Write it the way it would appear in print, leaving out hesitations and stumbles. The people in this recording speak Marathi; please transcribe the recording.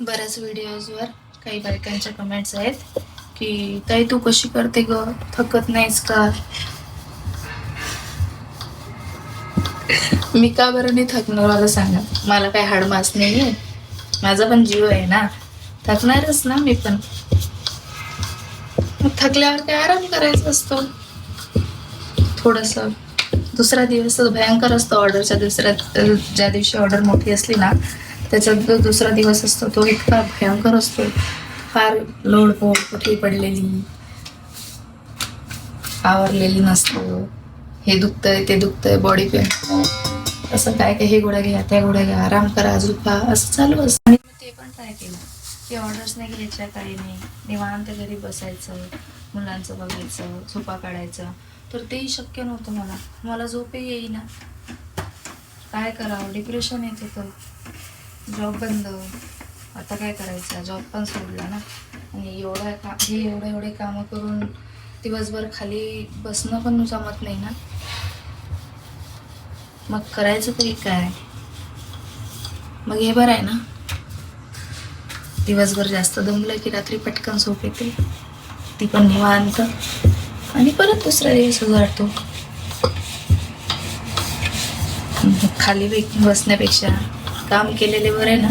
बऱ्याच व्हिडिओजवर काही बायकांच्या कमेंट्स आहेत की ताई तू कशी करते ग, थकत नाहीस का? मी का बरं नाही थकणार मला सांगा. मला काय हाडमास नाहीये, माझा पण जीव आहे ना, थकणारच ना मी पण. मग थकल्यावर काय आराम करायचा असतो थोडस. दुसरा दिवस भयंकर असतो ऑर्डरच्या दुसऱ्या, ज्या दिवशी ऑर्डर मोठी असली ना त्याचा जो दुसरा दिवस असतो तो इतका भयंकर असतो. फार लोडपोड, कुठे पडलेली, आवरलेली नसतो, हे दुखतंय ते दुखतंय, बॉडी पेन, असं काय काय, हे गोळ्या घ्या त्या गोळ्या घ्या, आराम करा, झोपा, असं चालू असतं. आणि ते पण ट्राय केलं की ऑर्डर्स नाही घ्यायच्या, काही नाही, निवांत घरी बसायचं, मुलांचं बघायचं, झोपा काढायचं. तर तेही शक्य नव्हतं मला. मला झोपही येईना. काय करावं, डिप्रेशन येत होतं. जॉब बंद, आता काय करायचं, जॉब पण सोडला ना. आणि एवढे कामं करून दिवसभर खाली बसणं पण जमत नाही ना. मग करायचं तरी काय. मग हे बरं आहे ना, दिवसभर जास्त दमलं की रात्री पटकन झोप येते, ती पण निवांत, आणि परत दुसरा दिवस उजाडतो. खाली बसण्यापेक्षा काम केलेले बरे ना.